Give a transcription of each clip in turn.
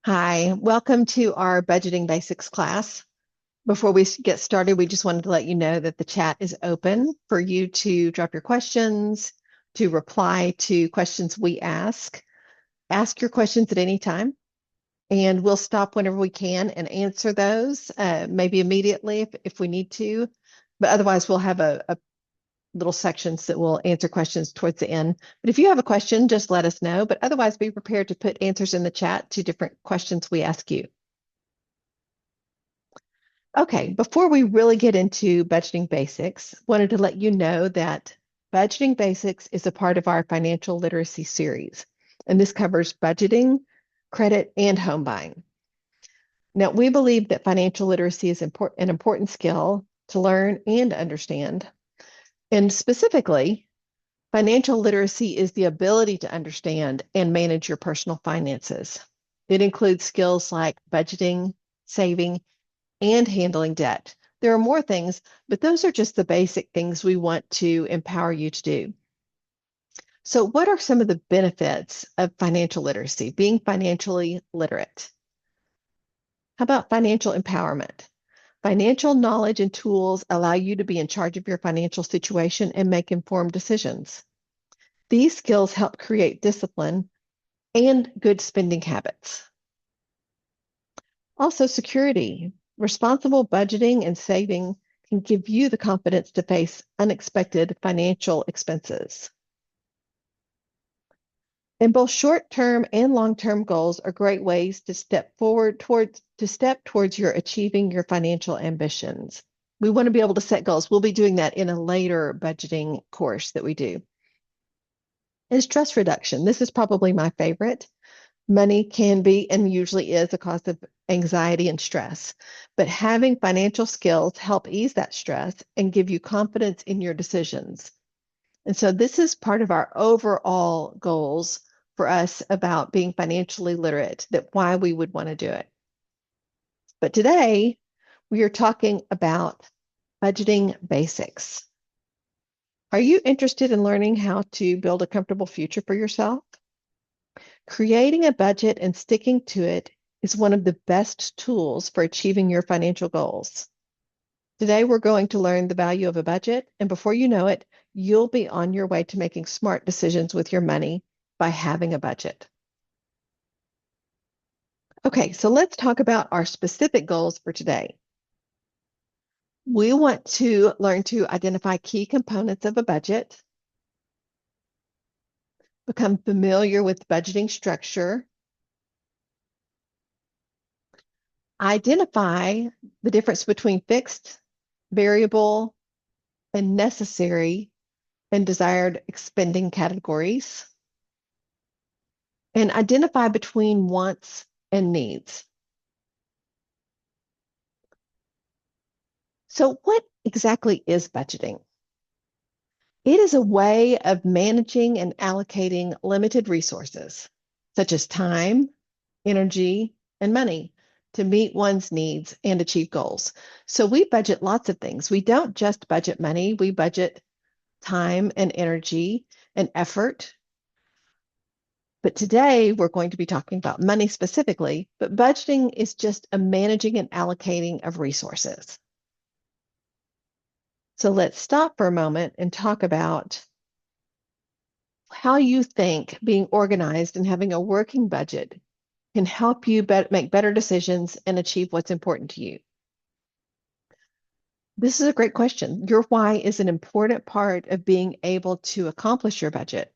Hi, welcome to our budgeting basics class. Before we get started, we just wanted to let you know that the chat is open for you to drop your questions, to reply to questions we ask. Ask your questions at any time, and we'll stop whenever we can and answer those, maybe immediately if we need to. But otherwise, we'll have a little sections that will answer questions towards the end. But if you have a question, just let us know. But otherwise, be prepared to put answers in the chat to different questions we ask you. Okay, before we really get into budgeting basics, wanted to let you know that budgeting basics is a part of our financial literacy series, and this covers budgeting, credit, and home buying. Now, we believe that financial literacy is an important skill to learn and understand. And specifically, financial literacy is the ability to understand and manage your personal finances. It includes skills like budgeting, saving, and handling debt. There are more things, but those are just the basic things we want to empower you to do. So, what are some of the benefits of financial literacy, being financially literate? How about financial empowerment? Financial knowledge and tools allow you to be in charge of your financial situation and make informed decisions. These skills help create discipline and good spending habits. Also, security. Responsible budgeting and saving can give you the confidence to face unexpected financial expenses. And both short-term and long-term goals are great ways to step towards your achieving your financial ambitions. We want to be able to set goals. We'll be doing that in a later budgeting course that we do. And stress reduction. This is probably my favorite. Money can be and usually is a cause of anxiety and stress, but having financial skills help ease that stress and give you confidence in your decisions. And so this is part of our overall goals for us about being financially literate, that why we would want to do it. But today we are talking about budgeting basics. Are you interested in learning how to build a comfortable future for yourself? Creating a budget and sticking to it is one of the best tools for achieving your financial goals. Today, we're going to learn the value of a budget, and before you know it, you'll be on your way to making smart decisions with your money by having a budget. Okay, so let's talk about our specific goals for today. We want to learn to identify key components of a budget, become familiar with budgeting structure, identify the difference between fixed, variable, and necessary and desired spending categories, and identify between wants and needs. So, what exactly is budgeting? It is a way of managing and allocating limited resources, such as time, energy, and money, to meet one's needs and achieve goals. So we budget lots of things. We don't just budget money, we budget time and energy and effort. But today we're going to be talking about money specifically, but budgeting is just a managing and allocating of resources. So let's stop for a moment and talk about how you think being organized and having a working budget can help you make better decisions and achieve what's important to you. This is a great question. Your why is an important part of being able to accomplish your budget.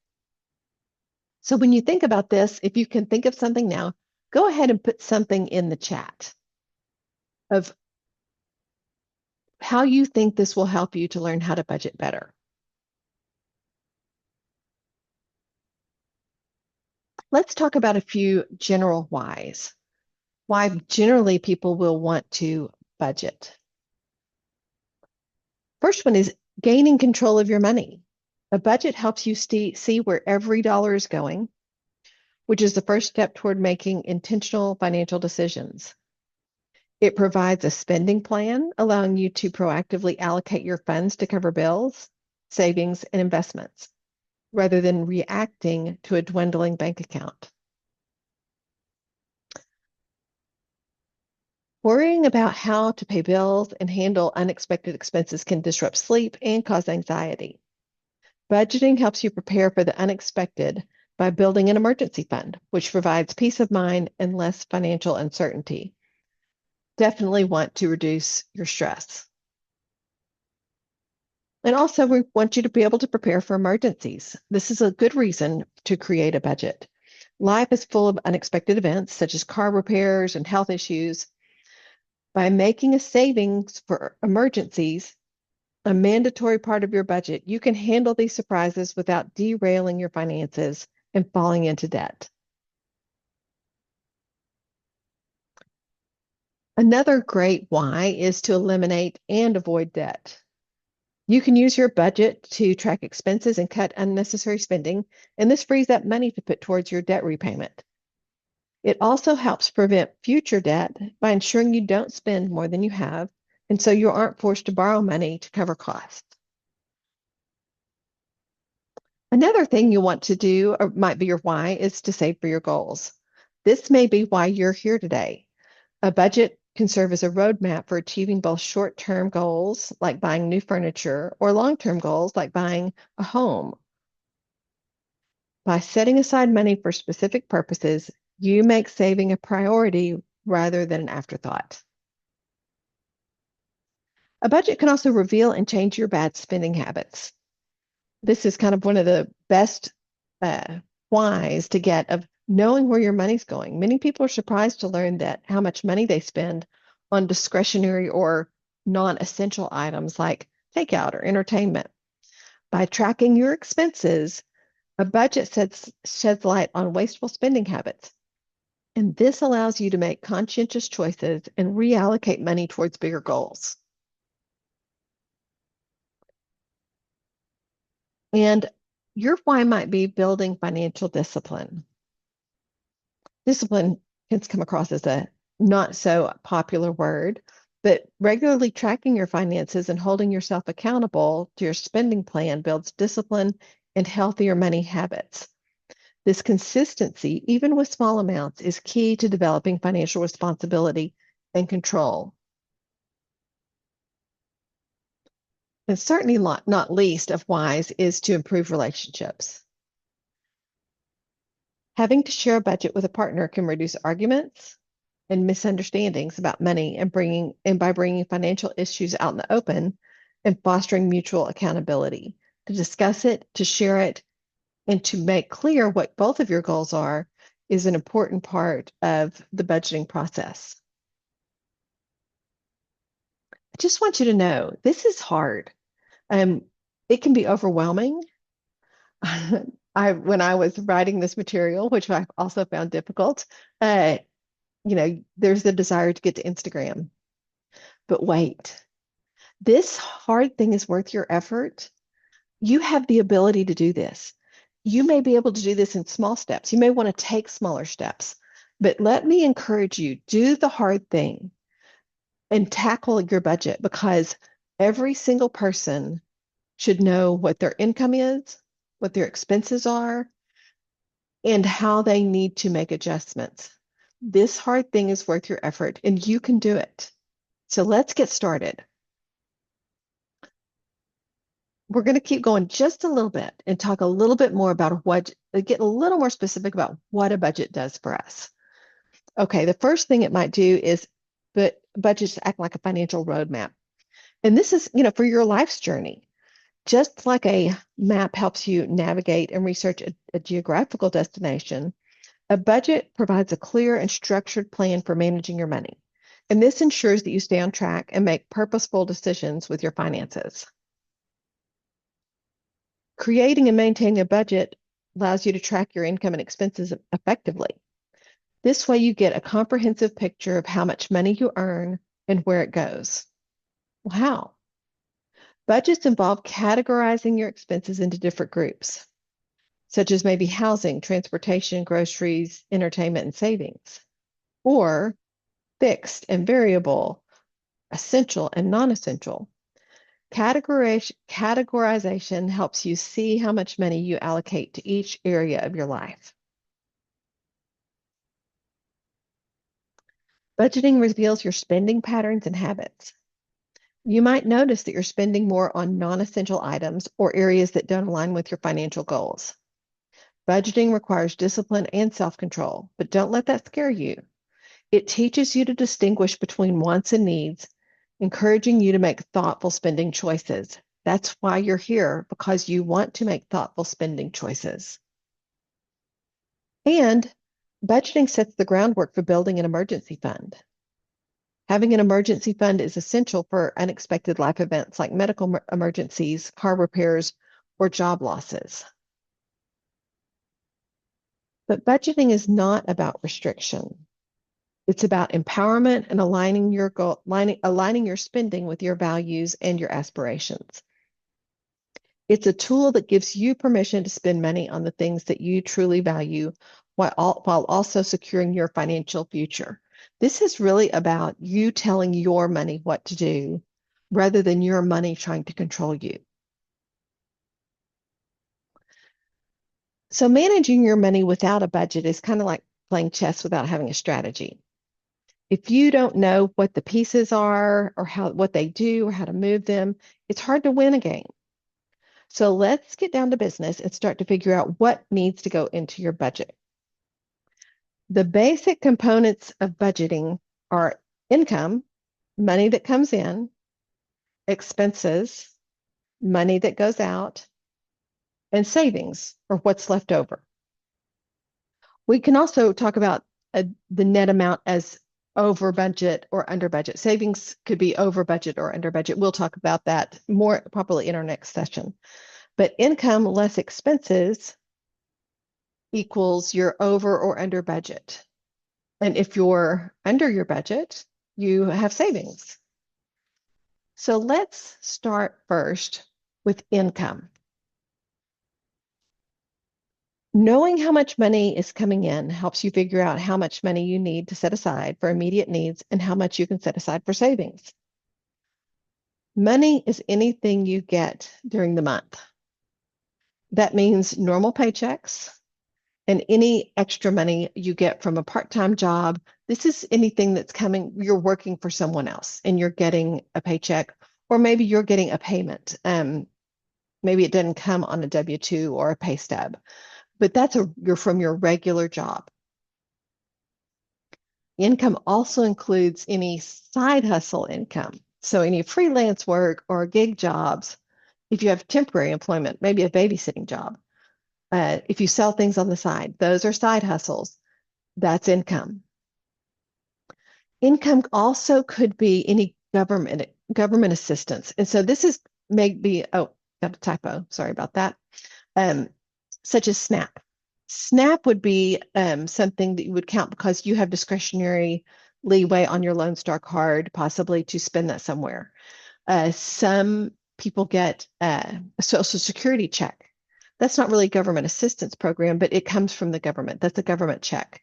So when you think about this, if you can think of something now, go ahead and put something in the chat of how you think this will help you to learn how to budget better. Let's talk about a few general whys. Why generally people will want to budget. First one is gaining control of your money. A budget helps you see where every dollar is going, which is the first step toward making intentional financial decisions. It provides a spending plan, allowing you to proactively allocate your funds to cover bills, savings, and investments, rather than reacting to a dwindling bank account. Worrying about how to pay bills and handle unexpected expenses can disrupt sleep and cause anxiety. Budgeting helps you prepare for the unexpected by building an emergency fund, which provides peace of mind and less financial uncertainty. Definitely want to reduce your stress. And also, we want you to be able to prepare for emergencies. This is a good reason to create a budget. Life is full of unexpected events, such as car repairs and health issues. By making a savings for emergencies a mandatory part of your budget, you can handle these surprises without derailing your finances and falling into debt. Another great why is to eliminate and avoid debt. You can use your budget to track expenses and cut unnecessary spending, and this frees up money to put towards your debt repayment. It also helps prevent future debt by ensuring you don't spend more than you have, and so you aren't forced to borrow money to cover costs. Another thing you want to do, or might be your why, is to save for your goals. This may be why you're here today. A budget can serve as a roadmap for achieving both short-term goals, like buying new furniture, or long-term goals, like buying a home. By setting aside money for specific purposes, you make saving a priority rather than an afterthought. A budget can also reveal and change your bad spending habits. This is kind of one of the best uh, whys to get of knowing where your money's going. Many people are surprised to learn that how much money they spend on discretionary or non-essential items like takeout or entertainment. By tracking your expenses, a budget sheds light on wasteful spending habits. And this allows you to make conscientious choices and reallocate money towards bigger goals. And your why might be building financial discipline. Discipline can come across as a not so popular word, but regularly tracking your finances and holding yourself accountable to your spending plan builds discipline and healthier money habits. This consistency, even with small amounts, is key to developing financial responsibility and control. And certainly not least of whys is to improve relationships. Having to share a budget with a partner can reduce arguments and misunderstandings about money and by bringing financial issues out in the open and fostering mutual accountability. To discuss it, to share it, and to make clear what both of your goals are is an important part of the budgeting process. I just want you to know this is hard. It can be overwhelming. When I was writing this material, which I also found difficult, there's the desire to get to Instagram. But wait, this hard thing is worth your effort. You have the ability to do this. You may be able to do this in small steps. You may want to take smaller steps, but let me encourage you, do the hard thing and tackle your budget because every single person should know what their income is, what their expenses are, and how they need to make adjustments. This hard thing is worth your effort and you can do it. So let's get started. We're going to keep going just a little bit and talk a little bit more about get a little more specific about what a budget does for us. Okay, the first thing it might do is, but budgets act like a financial roadmap. And this is, for your life's journey. Just like a map helps you navigate and research a geographical destination, a budget provides a clear and structured plan for managing your money. And this ensures that you stay on track and make purposeful decisions with your finances. Creating and maintaining a budget allows you to track your income and expenses effectively. This way, you get a comprehensive picture of how much money you earn and where it goes. Well, how? Budgets involve categorizing your expenses into different groups, such as maybe housing, transportation, groceries, entertainment, and savings, or fixed and variable, essential and non-essential. Categorization helps you see how much money you allocate to each area of your life. Budgeting reveals your spending patterns and habits. You might notice that you're spending more on non-essential items or areas that don't align with your financial goals. Budgeting requires discipline and self-control, but don't let that scare you. It teaches you to distinguish between wants and needs, encouraging you to make thoughtful spending choices. That's why you're here, because you want to make thoughtful spending choices. And budgeting sets the groundwork for building an emergency fund. Having an emergency fund is essential for unexpected life events like medical emergencies, car repairs, or job losses. But budgeting is not about restriction. It's about empowerment and aligning your goal, aligning your spending with your values and your aspirations. It's a tool that gives you permission to spend money on the things that you truly value while also securing your financial future. This is really about you telling your money what to do rather than your money trying to control you. So managing your money without a budget is kind of like playing chess without having a strategy. If you don't know what the pieces are or what they do or how to move them, it's hard to win a game. So let's get down to business and start to figure out what needs to go into your budget. The basic components of budgeting are income, money that comes in, expenses, money that goes out, and savings, or what's left over. We can also talk about the net amount as over budget or under budget. Savings could be over budget or under budget. We'll talk about that more probably in our next session. But income less expenses equals you're over or under budget. And if you're under your budget, you have savings. So let's start first with income. Knowing how much money is coming in helps you figure out how much money you need to set aside for immediate needs and how much you can set aside for savings. Money is anything you get during the month. That means normal paychecks and any extra money you get from a part-time job. This is anything that's coming, you're working for someone else and you're getting a paycheck, or maybe you're getting a payment. Maybe it didn't come on a W-2 or a pay stub, but you're from your regular job. Income also includes any side hustle income. So any freelance work or gig jobs, if you have temporary employment, maybe a babysitting job. If you sell things on the side, those are side hustles. That's income. Income also could be any government assistance. And so this is maybe, oh, got a typo. Sorry about that. Such as SNAP. SNAP would be something that you would count because you have discretionary leeway on your Lone Star card, possibly to spend that somewhere. Some people get a Social Security check. That's not really a government assistance program, but it comes from the government. That's a government check.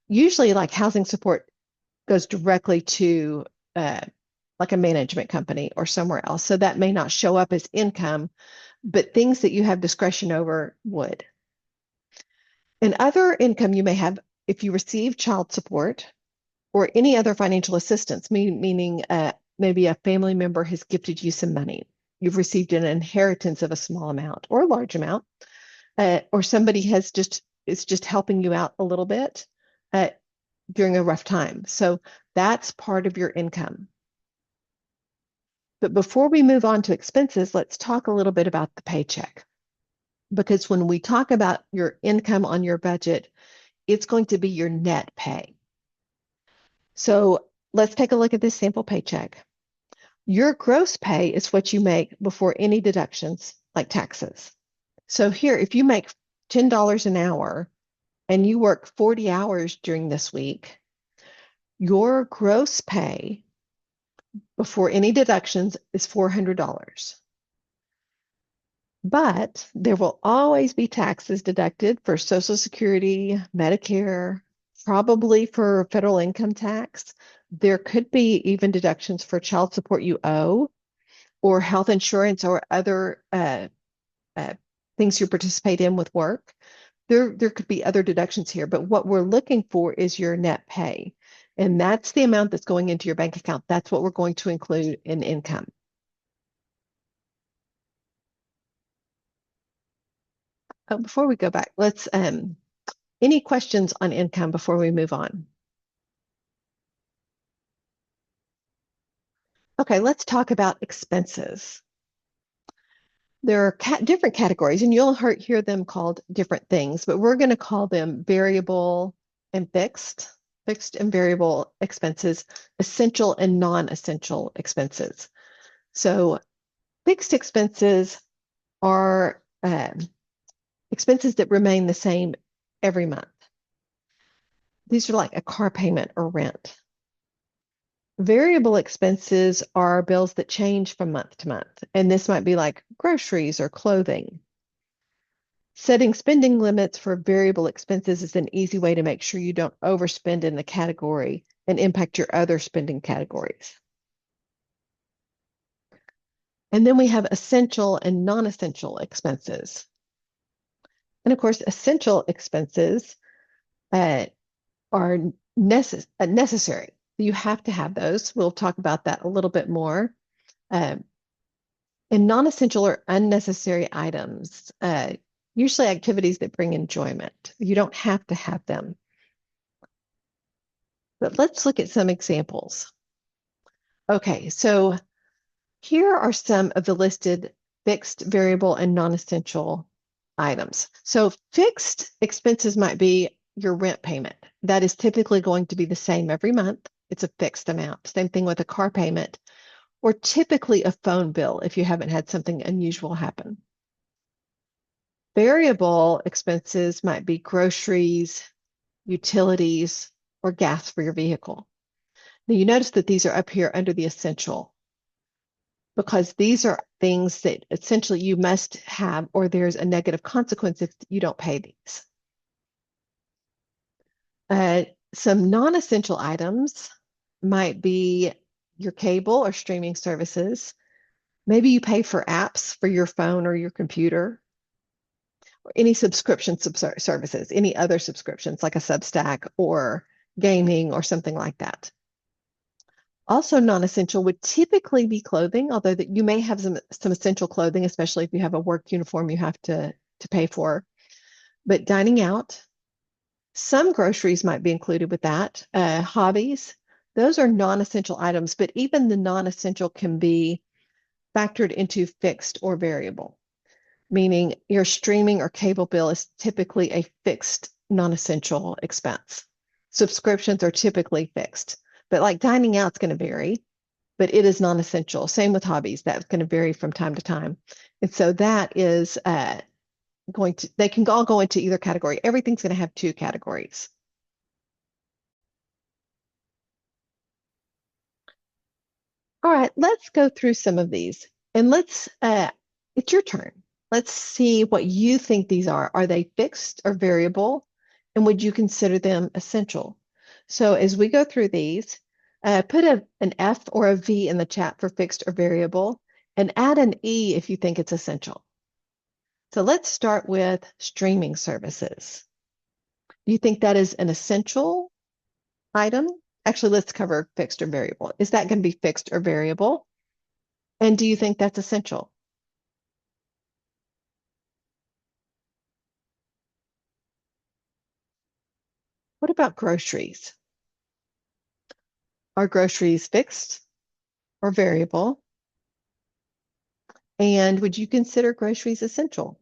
Usually, like housing support goes directly to like a management company or somewhere else. So that may not show up as income, but things that you have discretion over would. And other income you may have if you receive child support or any other financial assistance, meaning maybe a family member has gifted you some money. You've received an inheritance of a small amount or a large amount, or somebody is just helping you out a little bit during a rough time. So that's part of your income. But before we move on to expenses, let's talk a little bit about the paycheck. Because when we talk about your income on your budget, it's going to be your net pay. So let's take a look at this sample paycheck. Your gross pay is what you make before any deductions like taxes. So here, if you make $10 an hour and you work 40 hours during this week, your gross pay before any deductions is $400. But there will always be taxes deducted for Social Security, Medicare, probably for federal income tax. There could be even deductions for child support you owe, or health insurance, or other things you participate in with work. There could be other deductions here, but what we're looking for is your net pay. And that's the amount that's going into your bank account. That's what we're going to include in income. Oh, before we go back, let's any questions on income before we move on? Okay, let's talk about expenses. There are different categories, and you'll hear them called different things, but we're going to call them variable and fixed and variable expenses, essential and non-essential expenses. So fixed expenses are expenses that remain the same every month. These are like a car payment or rent. Variable expenses are bills that change from month to month, and this might be like groceries or clothing. Setting spending limits for variable expenses is an easy way to make sure you don't overspend in the category and impact your other spending categories. And then we have essential and non-essential expenses. And of course, essential expenses uh, are necessary. You have to have those. We'll talk about that a little bit more. Um, and non-essential or unnecessary items, usually activities that bring enjoyment. You don't have to have them. But let's look at some examples. Okay, so here are some of the listed fixed, variable, and non-essential items. So fixed expenses might be your rent payment. That is typically going to be the same every month. It's a fixed amount. Same thing with a car payment, or typically a phone bill if you haven't had something unusual happen. Variable expenses might be groceries, utilities, or gas for your vehicle. Now you notice that these are up here under the essential because these are things that essentially you must have, or there's a negative consequence if you don't pay these. Some non-essential items might be your cable or streaming services. Maybe you pay for apps for your phone or your computer, or any subscription services, any other subscriptions like a Substack or gaming or something like that. Also non-essential would typically be clothing, although that you may have some essential clothing, especially if you have a work uniform you have to pay for. But dining out, some groceries might be included with that. Hobbies, those are non-essential items, but even the non-essential can be factored into fixed or variable, meaning your streaming or cable bill is typically a fixed non-essential expense. Subscriptions are typically fixed, but like dining out is going to vary, but it is non-essential. Same with hobbies, that's going to vary from time to time. And so that is they can all go into either category. Everything's going to have two categories. All right, let's go through some of these and it's your turn. Let's see what you think these are. Are they fixed or variable? And would you consider them essential? So as we go through these, put an F or a V in the chat for fixed or variable and add an E if you think it's essential. So let's start with streaming services. Do you think that is an essential item? Actually, let's cover fixed or variable. Is that going to be fixed or variable? And do you think that's essential? What about groceries? Are groceries fixed or variable? And would you consider groceries essential?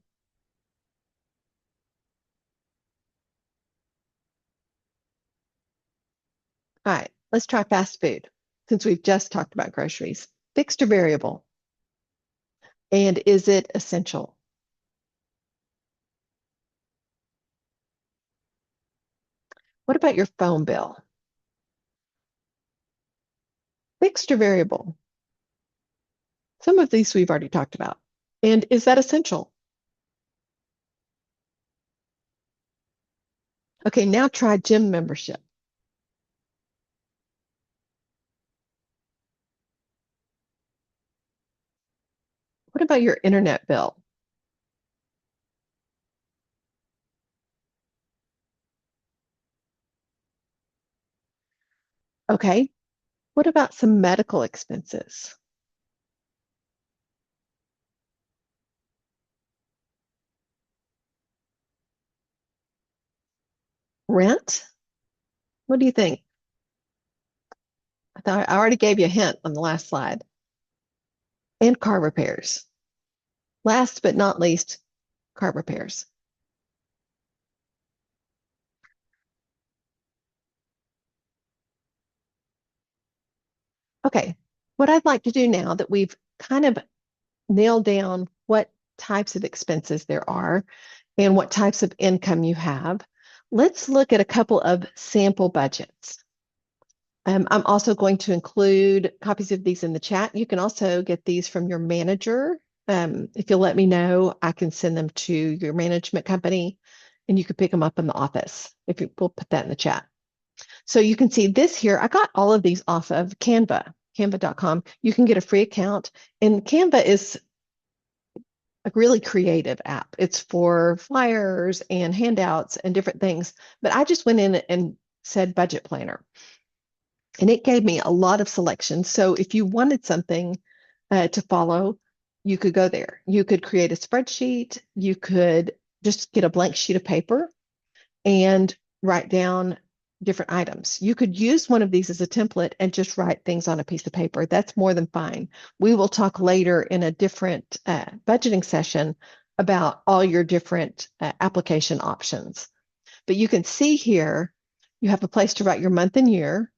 All right, let's try fast food since we've just talked about groceries. Fixed or variable? And is it essential? What about your phone bill? Fixed or variable? Some of these we've already talked about. And is that essential? Okay, now try gym membership. What about your internet bill? Okay. What about some medical expenses? Rent? What do you think? I thought I already gave you a hint on the last slide. And car repairs. Last but not least, car repairs. Okay. What I'd like to do now that we've kind of nailed down what types of expenses there are and what types of income you have, let's look at a couple of sample budgets. I'm also going to include copies of these in the chat. You can also get these from your manager. If you'll let me know, I can send them to your management company and you can pick them up in the office. We'll put that in the chat. So you can see this here. I got all of these off of Canva, canva.com. You can get a free account, and Canva is a really creative app. It's for flyers and handouts and different things. But I just went in and said budget planner, and it gave me a lot of selections. So if you wanted something to follow, you could go there. You could create a spreadsheet. You could just get a blank sheet of paper and write down different items. You could use one of these as a template and just write things on a piece of paper. That's more than fine. We will talk later in a different budgeting session about all your different application options. But you can see here, you have a place to write your month and year.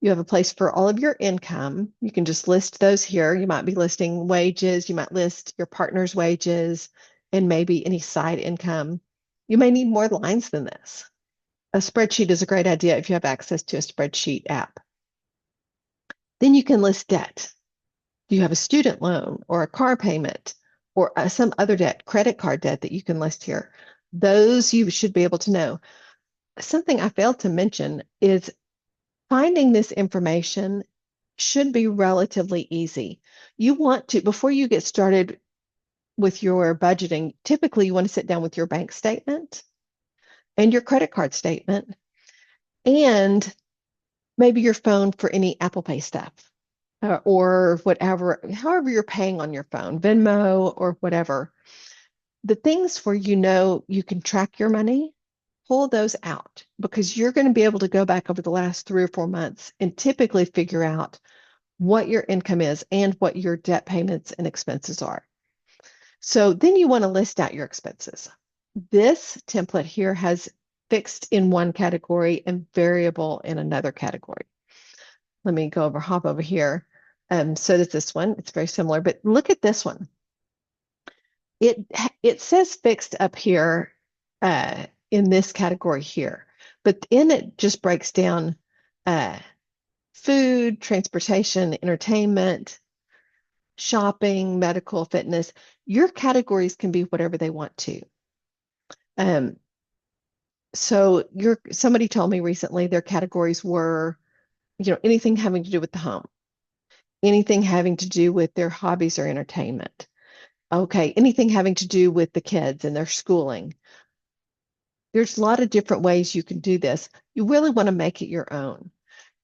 You have a place for all of your income. You can just list those here. You might be listing wages. You might list your partner's wages and maybe any side income. You may need more lines than this. A spreadsheet is a great idea if you have access to a spreadsheet app. Then you can list debt. Do you have a student loan or a car payment or some other debt, credit card debt that you can list here? Those you should be able to know. Something I failed to mention is finding this information should be relatively easy. You want to, before you get started with your budgeting, typically you want to sit down with your bank statement and your credit card statement and maybe your phone for any Apple Pay stuff or whatever, however you're paying on your phone, Venmo or whatever. The things where you know you can track your money, pull those out because you're going to be able to go back over the last 3 or 4 months and typically figure out what your income is and what your debt payments and expenses are. So then you want to list out your expenses. This template here has fixed in one category and variable in another category. Let me hop over here. So does this one. It's very similar, but look at this one. It says fixed up here in this category here, but in it just breaks down food, transportation, entertainment, shopping, medical, fitness. Your categories can be whatever they want to. So somebody told me recently their categories were, anything having to do with the home, anything having to do with their hobbies or entertainment. Okay, anything having to do with the kids and their schooling. There's a lot of different ways you can do this. You really want to make it your own,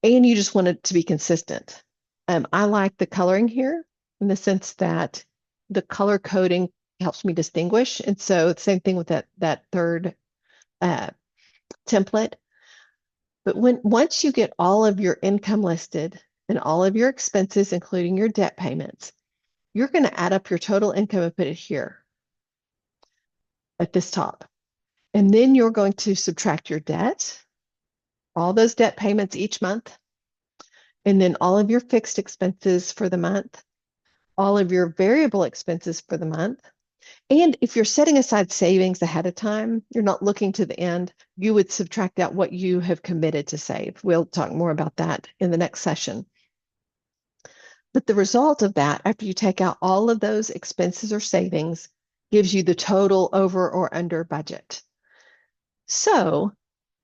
and you just want it to be consistent. I like the coloring here in the sense that the color coding helps me distinguish. And so the same thing with that third template. But once you get all of your income listed and all of your expenses, including your debt payments, you're going to add up your total income and put it here at this top. And then you're going to subtract your debt, all those debt payments each month, and then all of your fixed expenses for the month, all of your variable expenses for the month. And if you're setting aside savings ahead of time, you're not looking to the end, you would subtract out what you have committed to save. We'll talk more about that in the next session. But the result of that, after you take out all of those expenses or savings, gives you the total over or under budget. So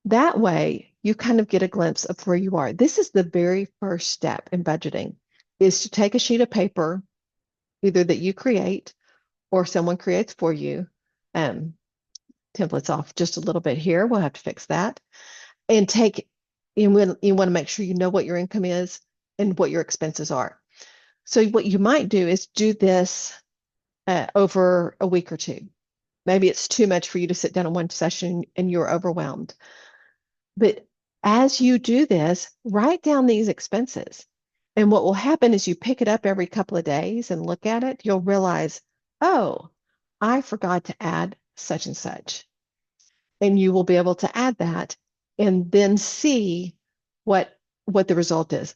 that way, you kind of get a glimpse of where you are. This is the very first step in budgeting, is to take a sheet of paper, either that you create or someone creates for you. Templates off just a little bit here. We'll have to fix that. And take you want to make sure you know what your income is and what your expenses are. So what you might do is do this over a week or two. Maybe it's too much for you to sit down in one session and you're overwhelmed. But as you do this, write down these expenses. And what will happen is you pick it up every couple of days and look at it, you'll realize, oh, I forgot to add such and such. And you will be able to add that and then see what what the result is.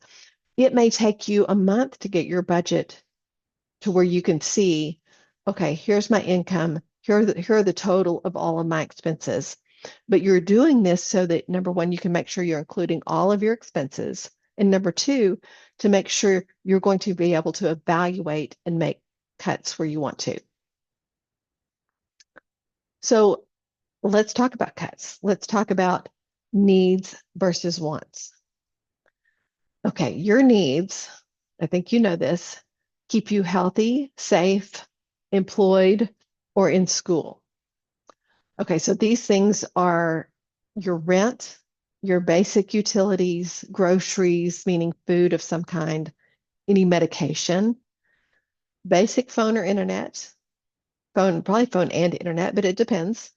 It may take you a month to get your budget to where you can see, okay, here's my income, here are the total of all of my expenses. But you're doing this so that number one, you can make sure you're including all of your expenses. And number two, to make sure you're going to be able to evaluate and make cuts where you want to. So let's talk about cuts. Let's talk about needs versus wants. Okay, your needs, I think you know this, keep you healthy, safe, employed, or in school. Okay, so these things are your rent, your basic utilities, groceries, meaning food of some kind, any medication, basic phone or internet, phone, probably phone and internet, but it depends,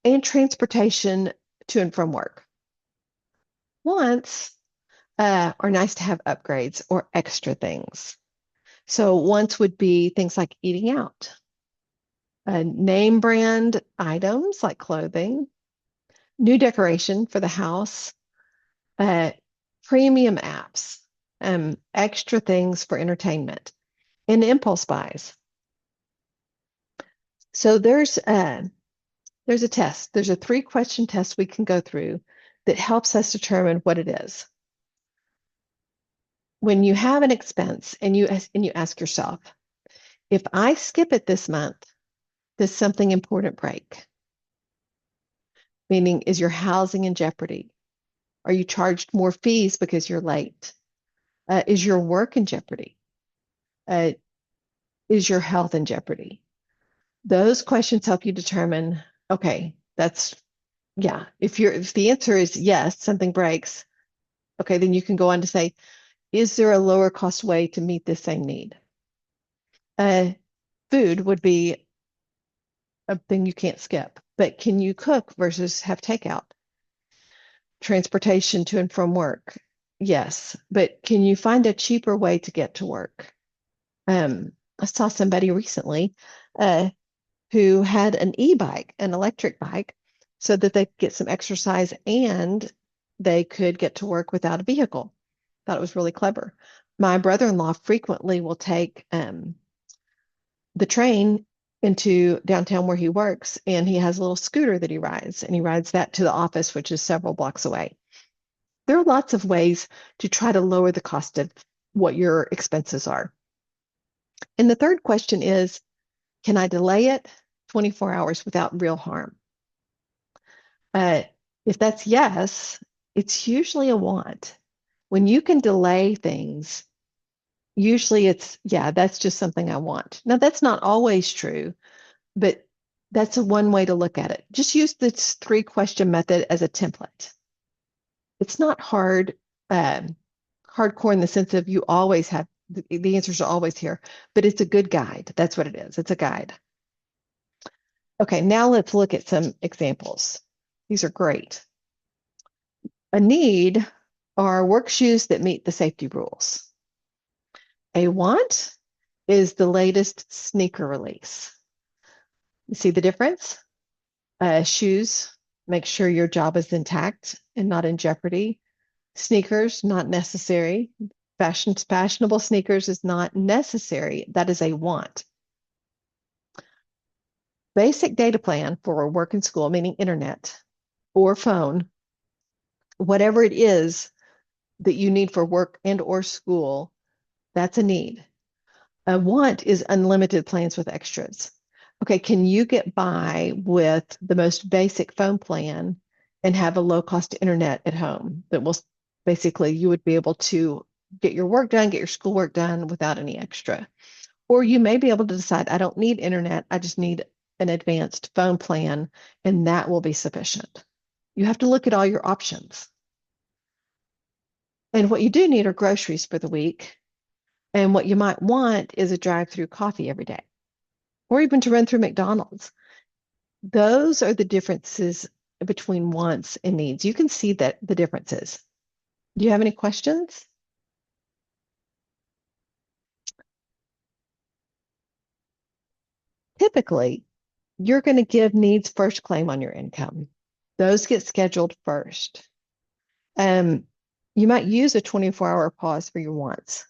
and transportation to and from work. Wants are nice to have upgrades or extra things. So wants would be things like eating out, name brand items like clothing, new decoration for the house, uh, premium apps, extra things for entertainment, and impulse buys. So there's a test. There's a 3-question test we can go through that helps us determine what it is. When you have an expense and you ask yourself, if I skip it this month, does something important break? Meaning, is your housing in jeopardy? Are you charged more fees because you're late? Is your work in jeopardy? Uh, is your health in jeopardy? Those questions help you determine, okay, yeah. If the answer is yes, something breaks, okay, then you can go on to say, is there a lower cost way to meet this same need? Uh, Food would be a thing you can't skip, but can you cook versus have takeout? Transportation to and from work, yes, but can you find a cheaper way to get to work? I saw somebody recently uh, who had an e-bike, an electric bike, so that they could get some exercise and they could get to work without a vehicle. Thought it was really clever. My brother-in-law frequently will take the train into downtown where he works, and he has a little scooter that he rides, and he rides that to the office, which is several blocks away. There are lots of ways to try to lower the cost of what your expenses are. And the third question is, can I delay it 24 hours without real harm? Uh, if that's yes, it's usually a want. When you can delay things, usually it's, yeah, that's just something I want. Now, that's not always true, but that's one way to look at it. Just use this 3-question method as a template. It's not hardcore in the sense of you always have the answers are always here, but it's a good guide. That's what it is. It's a guide. Okay, now let's look at some examples. These are great. A need are work shoes that meet the safety rules. A want is the latest sneaker release. You see the difference? Shoes, make sure your job is intact and not in jeopardy. Sneakers, not necessary. Fashionable sneakers is not necessary. That is a want. Basic data plan for work and school, meaning internet or phone, whatever it is that you need for work and or school, that's a need. A want is unlimited plans with extras. Okay, can you get by with the most basic phone plan and have a low cost internet at home that will basically you would be able to get your work done, get your schoolwork done without any extra. Or you may be able to decide, I don't need internet, I just need an advanced phone plan, and that will be sufficient. You have to look at all your options. And what you do need are groceries for the week. And what you might want is a drive-through coffee every day, or even to run through McDonald's. Those are the differences between wants and needs. You can see that the differences. Do you have any questions? Typically, you're going to give needs first claim on your income. Those get scheduled first. Um, you might use a 24-hour pause for your wants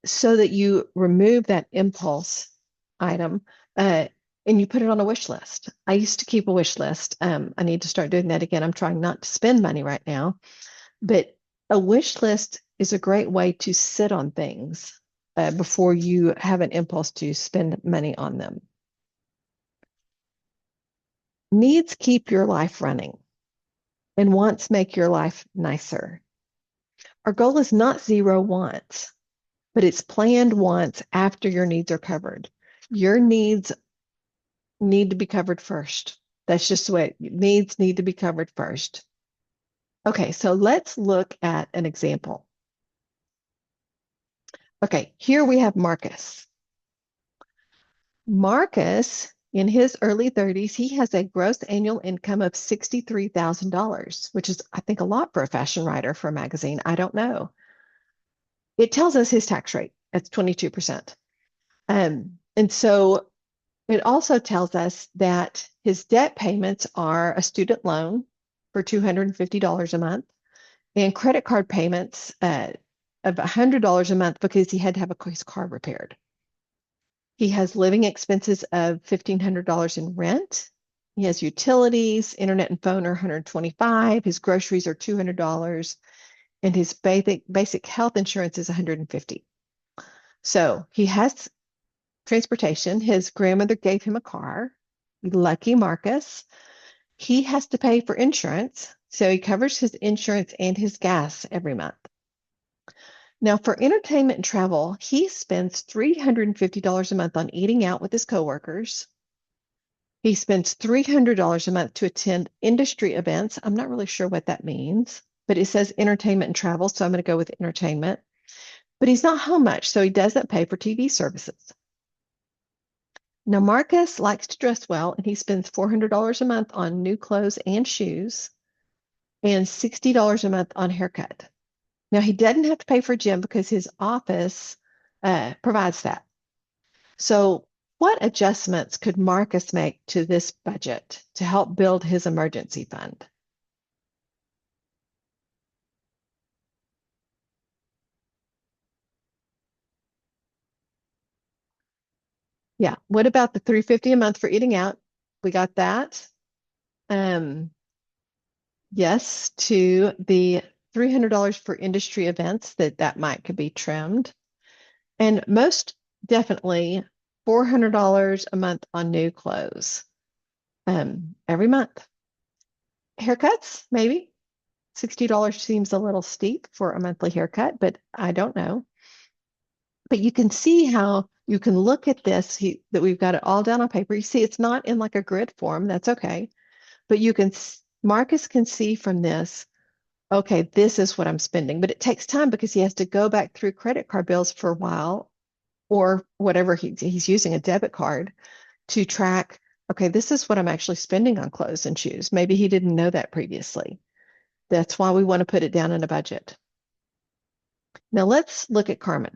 so that you remove that impulse item uh, and you put it on a wish list. I used to keep a wish list. I need to start doing that again. I'm trying not to spend money right now, but a wish list is a great way to sit on things before you have an impulse to spend money on them. Needs keep your life running, and wants make your life nicer. Our goal is not zero wants, but it's planned wants after your needs are covered. Your needs need to be covered first. That's just the way needs need to be covered first. Okay, so let's look at an example. Okay, here we have Marcus. Marcus, in his early 30s, he has a gross annual income of $63,000, which is, I think, a lot for a fashion writer for a magazine. I don't know. It tells us his tax rate. It's 22%. And so it also tells us that his debt payments are a student loan for $250 a month and credit card payments of $100 a month because he had to have his car repaired. He has living expenses of $1,500 in rent. He has utilities, internet and phone are $125. His groceries are $200, and his basic health insurance is $150. So he has transportation. His grandmother gave him a car. Lucky Marcus. He has to pay for insurance, so he covers his insurance and his gas every month. Now, for entertainment and travel, he spends $350 a month on eating out with his coworkers. He spends $300 a month to attend industry events. I'm not really sure what that means, but it says entertainment and travel, so I'm going to go with entertainment. But he's not home much, so he doesn't pay for TV services. Now, Marcus likes to dress well, and he spends $400 a month on new clothes and shoes and $60 a month on haircut. Now, he doesn't have to pay for gym because his office provides that. So, what adjustments could Marcus make to this budget to help build his emergency fund? Yeah. What about the $350 a month for eating out? We got that. Um, yes, to the $300 for industry events that might could be trimmed. And most definitely $400 a month on new clothes every month. Haircuts, maybe. $60 seems a little steep for a monthly haircut, but I don't know. But you can see how you can look at this, that we've got it all down on paper. You see, it's not in like a grid form. That's okay. But Marcus can see from this, okay, this is what I'm spending. But it takes time because he has to go back through credit card bills for a while or whatever he's using a debit card to track, okay, this is what I'm actually spending on clothes and shoes. Maybe he didn't know that previously. That's why we want to put it down in a budget. Now let's look at Carmen.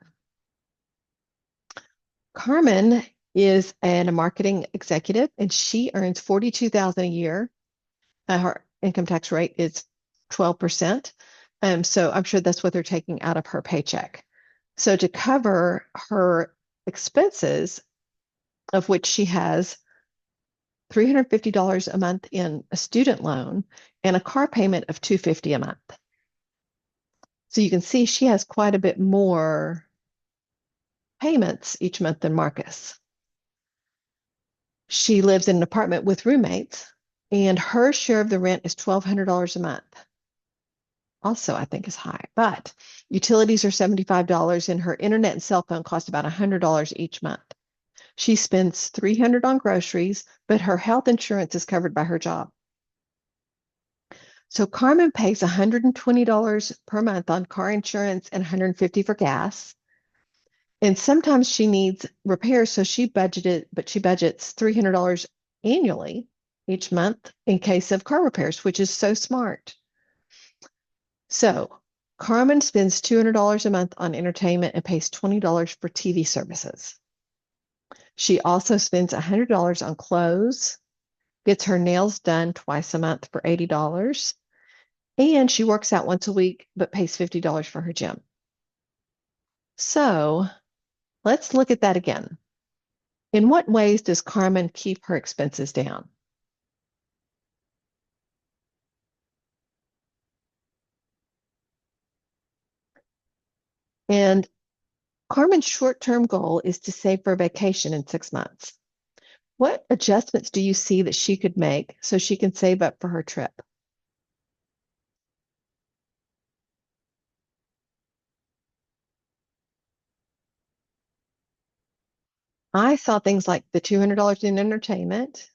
Carmen is a marketing executive and she earns $42,000 a year. Her income tax rate is 12%. So I'm sure that's what they're taking out of her paycheck. So to cover her expenses, of which she has $350 a month in a student loan and a car payment of $250 a month. So you can see she has quite a bit more payments each month than Marcus. She lives in an apartment with roommates, and her share of the rent is $1,200 a month. Also, I think is high, but utilities are $75, and her internet and cell phone cost about $100 each month. She spends $300 on groceries, but her health insurance is covered by her job. So Carmen pays $120 per month on car insurance and $150 for gas. And sometimes she needs repairs, so she budgets $300 annually each month in case of car repairs, which is so smart. So Carmen spends $200 a month on entertainment and pays $20 for TV services. She also spends $100 on clothes, gets her nails done twice a month for $80, and she works out once a week but pays $50 for her gym. So let's look at that again. In what ways does Carmen keep her expenses down? And Carmen's short-term goal is to save for a vacation in 6 months. What adjustments do you see that she could make so she can save up for her trip? I saw things like the $200 in entertainment,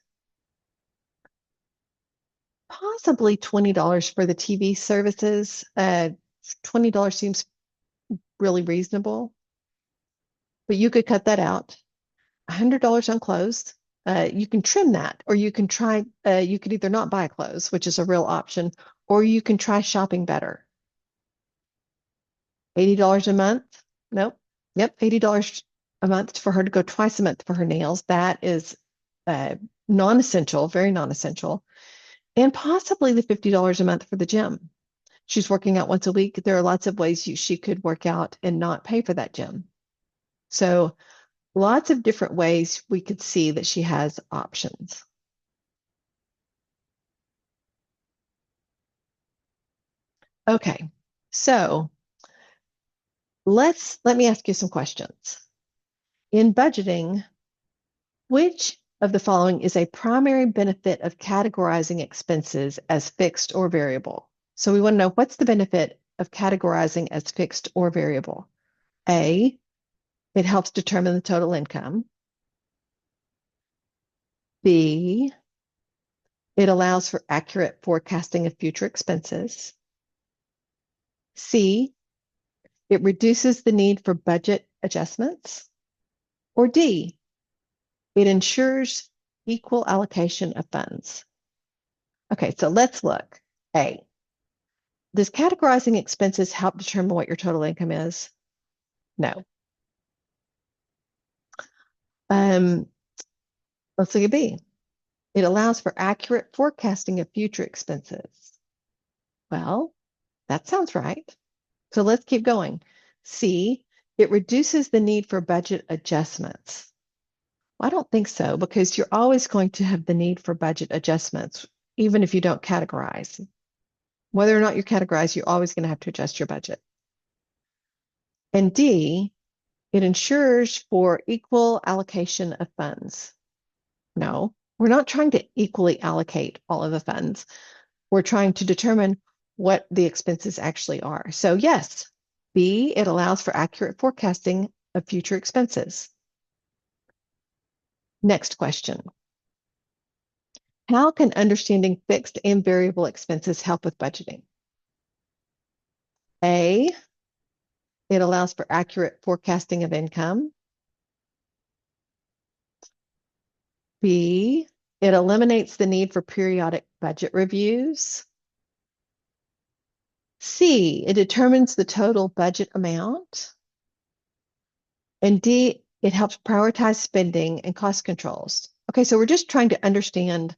possibly $20 for the TV services. $20 seems really reasonable, but you could cut that out. $100 on clothes. You can trim that, or you could either not buy clothes, which is a real option, or you can try shopping better. $80 a month? Nope. Yep, $80 a month for her to go twice a month for her nails. That is uh, non-essential, very non-essential. And possibly the $50 a month for the gym. She's working out once a week. There are lots of ways she could work out and not pay for that gym. So lots of different ways we could see that she has options. Okay, so let me ask you some questions. In budgeting, which of the following is a primary benefit of categorizing expenses as fixed or variable? So we want to know, what's the benefit of categorizing as fixed or variable? A, it helps determine the total income. B, it allows for accurate forecasting of future expenses. C, it reduces the need for budget adjustments. Or D, it ensures equal allocation of funds. Okay, so let's look. A, does categorizing expenses help determine what your total income is? No. Um, let's look at B. It allows for accurate forecasting of future expenses. Well, that sounds right. So let's keep going. C, it reduces the need for budget adjustments. Well, I don't think so, because you're always going to have the need for budget adjustments, even if you don't categorize. Whether or not you categorize, you're always going to have to adjust your budget. And D, it ensures for equal allocation of funds. No, we're not trying to equally allocate all of the funds. We're trying to determine what the expenses actually are. So yes, B, it allows for accurate forecasting of future expenses. Next question. How can understanding fixed and variable expenses help with budgeting? A, it allows for accurate forecasting of income. B, it eliminates the need for periodic budget reviews. C, it determines the total budget amount. And D, it helps prioritize spending and cost controls. Okay, so we're just trying to understand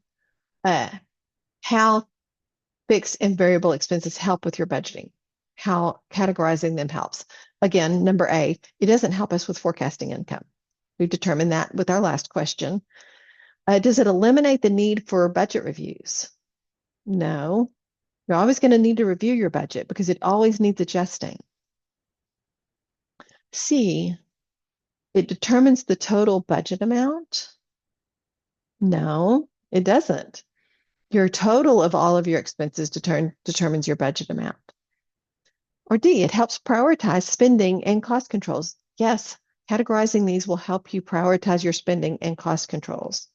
how fixed and variable expenses help with your budgeting, how categorizing them helps. Again, number A, it doesn't help us with forecasting income. We've determined that with our last question. Does it eliminate the need for budget reviews? No. You're always going to need to review your budget because it always needs adjusting. C, it determines the total budget amount? No, it doesn't. Your total of all of your expenses determines your budget amount. Or D, it helps prioritize spending and cost controls. Yes, categorizing these will help you prioritize your spending and cost controls.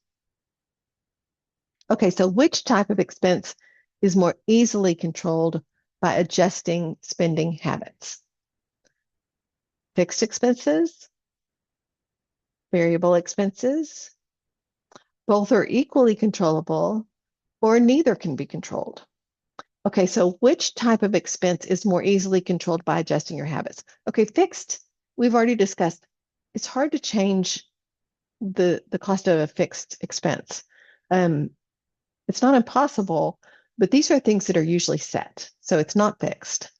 Okay, so which type of expense is more easily controlled by adjusting spending habits? Fixed expenses, variable expenses, both are equally controllable, or neither can be controlled. Okay, so which type of expense is more easily controlled by adjusting your habits? Okay, fixed, we've already discussed. It's hard to change the cost of a fixed expense. It's not impossible, but these are things that are usually set, so it's not fixed.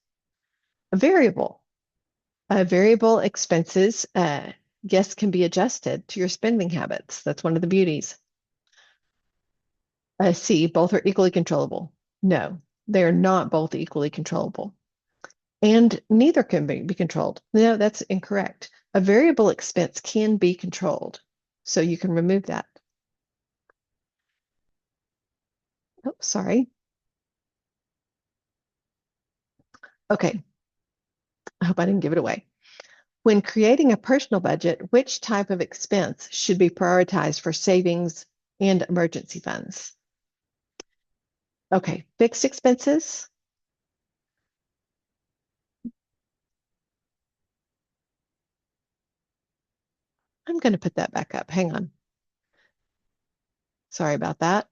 A variable expenses, yes, can be adjusted to your spending habits. That's one of the beauties. C, both are equally controllable. No, they are not both equally controllable. And neither can be controlled. No, that's incorrect. A variable expense can be controlled, so you can remove that. Oh, sorry. Okay, I hope I didn't give it away. When creating a personal budget, which type of expense should be prioritized for savings and emergency funds? Okay, fixed expenses. I'm going to put that back up. Hang on. Sorry about that.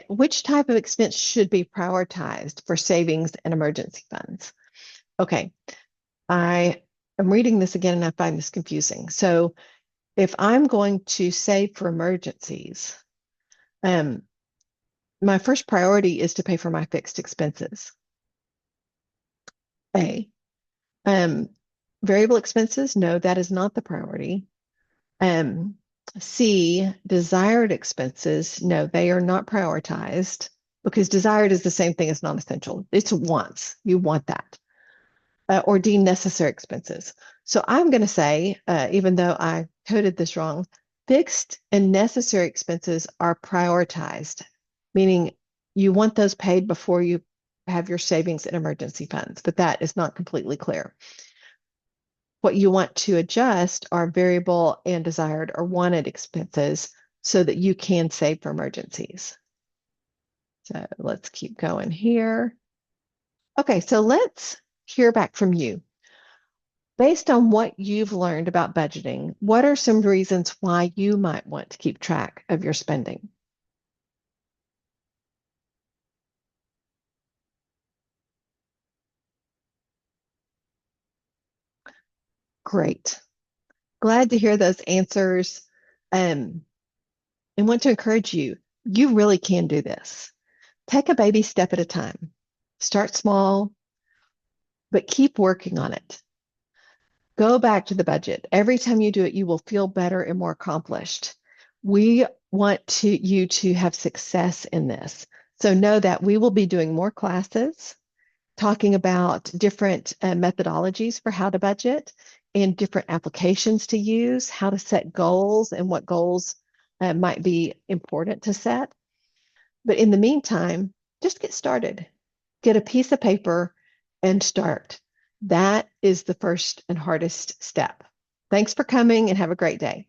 Which type of expense should be prioritized for savings and emergency funds? Okay, I am reading this again and I find this confusing. So if I'm going to save for emergencies, um, my first priority is to pay for my fixed expenses. A. Um, Variable expenses, no, that is not the priority. Um, C, desired expenses, no, they are not prioritized because desired is the same thing as non-essential. It's wants. You want that. Or D, necessary expenses. So I'm going to say, even though I coded this wrong, fixed and necessary expenses are prioritized, meaning you want those paid before you have your savings and emergency funds, but that is not completely clear. What you want to adjust are variable and desired or wanted expenses so that you can save for emergencies. So let's keep going here. Okay, so let's hear back from you. Based on what you've learned about budgeting, what are some reasons why you might want to keep track of your spending? Great. Glad to hear those answers. And want to encourage you, you really can do this. Take a baby step at a time. Start small, but keep working on it. Go back to the budget. Every time you do it, you will feel better and more accomplished. We want you to have success in this. So know that we will be doing more classes talking about different methodologies for how to budget and different applications to use, how to set goals and what goals might be important to set. But in the meantime, just get started. Get a piece of paper and start. That is the first and hardest step. Thanks for coming and have a great day.